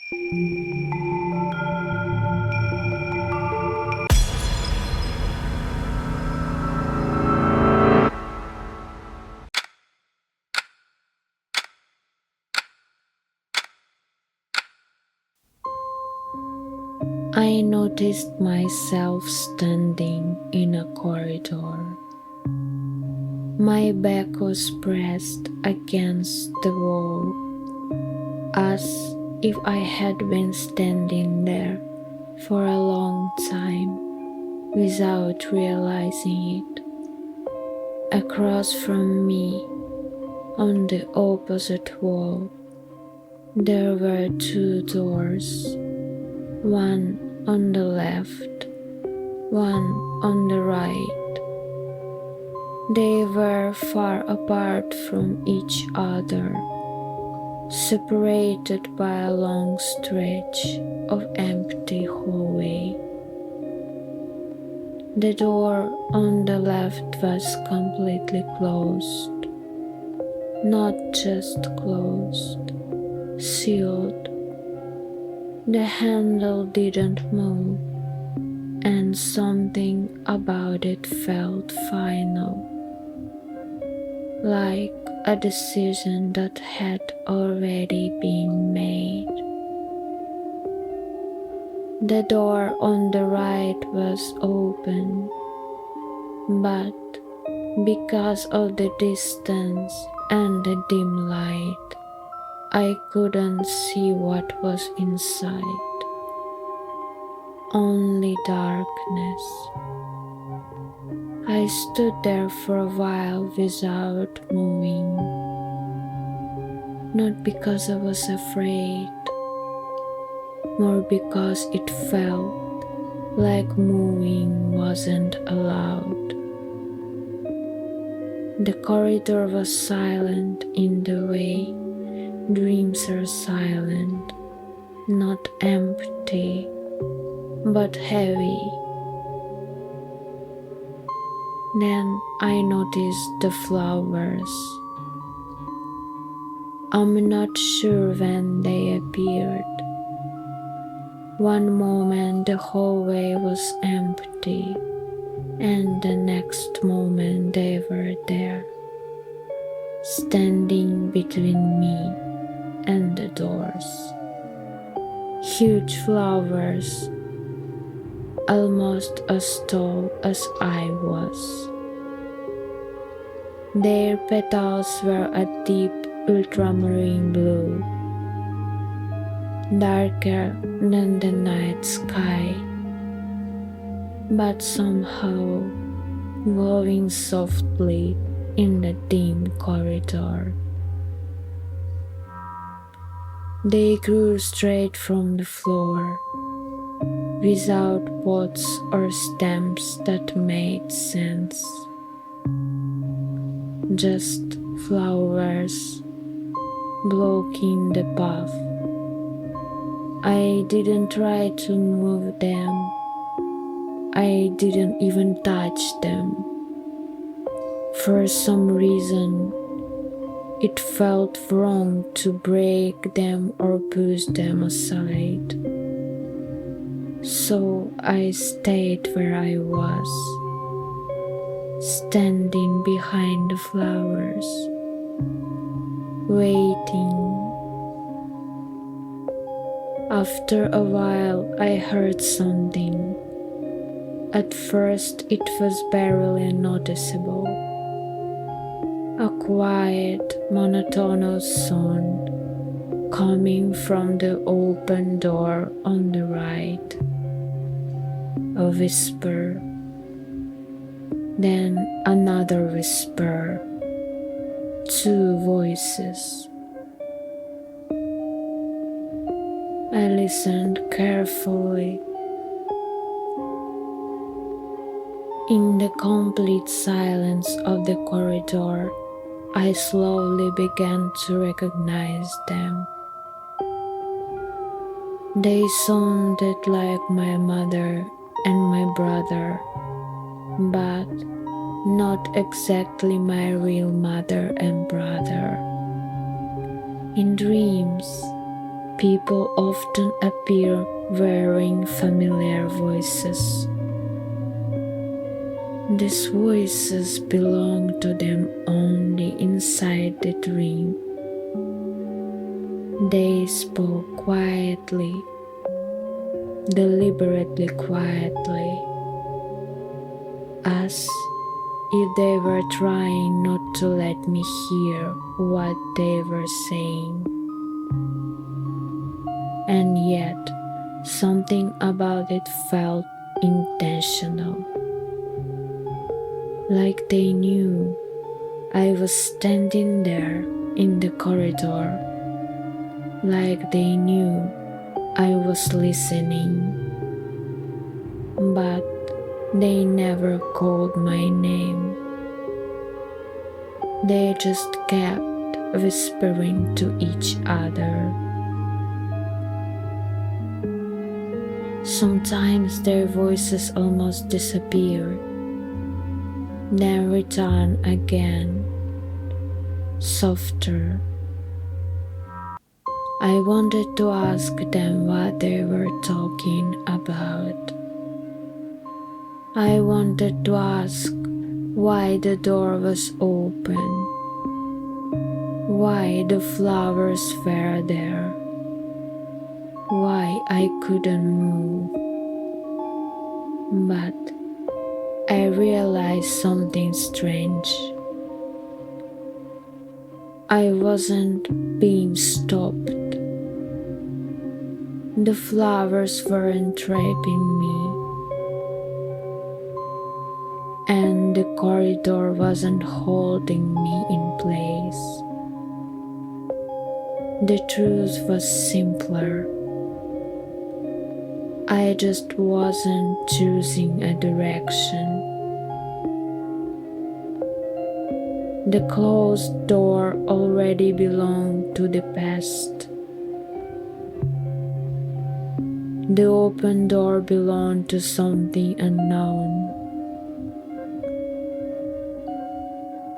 I noticed myself standing in a corridor. My back was pressed against the wall, as if I had been standing there for a long time without realizing it. Across from me, on the opposite wall, there were two doors, one on the left, one on the right. They were far apart from each other, separated by a long stretch of empty hallway. The door on the left was completely closed, not just closed, sealed. The handle didn't move, and something about it felt final, like a decision that had already been made. The door on the right was open, but because of the distance and the dim light, I couldn't see what was inside. Only darkness. I stood there for a while without moving, not because I was afraid, more because it felt like moving wasn't allowed. The corridor was silent in the way dreams are silent, not empty, but heavy. Then I noticed the flowers. I'm not sure when they appeared. One moment the hallway was empty, and the next moment they were there, standing between me and the doors. Huge flowers, almost as tall as I was. Their petals were a deep ultramarine blue, darker than the night sky, but somehow glowing softly in the dim corridor. They grew straight from the floor, without pots or stems that made sense. Just flowers blocking the path. I didn't try to move them. I didn't even touch them. For some reason, it felt wrong to break them or push them aside. So I stayed where I was, standing behind the flowers, waiting. After a while, I heard something. At first, it was barely noticeable. A quiet, monotonous sound coming from the open door on the right. A whisper, then another whisper, two voices. I listened carefully. In the complete silence of the corridor, I slowly began to recognize them. They sounded like my mother and my brother, but not exactly my real mother and brother. In dreams, People often appear wearing familiar voices. These voices belong to them only inside the dream. They spoke quietly, deliberately quietly, as if they were trying not to let me hear what they were saying. And yet, something about it felt intentional. Like they knew I was standing there in the corridor. Like they knew I was listening. But they never called my name. They just kept whispering to each other. Sometimes their voices almost disappeared, then returned again, softer. I wanted to ask them what they were talking about. I wanted to ask why the door was open, why the flowers were there, why I couldn't move. But I realized something strange. I wasn't being stopped. The flowers weren't trapping me, and the corridor wasn't holding me in place. The truth was simpler. I just wasn't choosing a direction. The closed door already belonged to the past. The open door belonged to something unknown.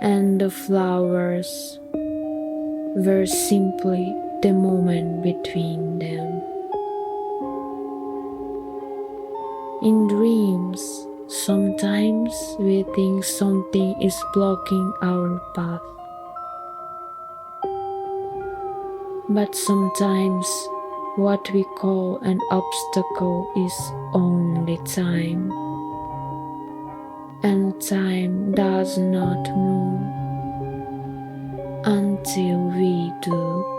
And the flowers were simply the moment between them. In dreams, sometimes we think something is blocking our path. But sometimes what we call an obstacle is only time. And time does not move until we do.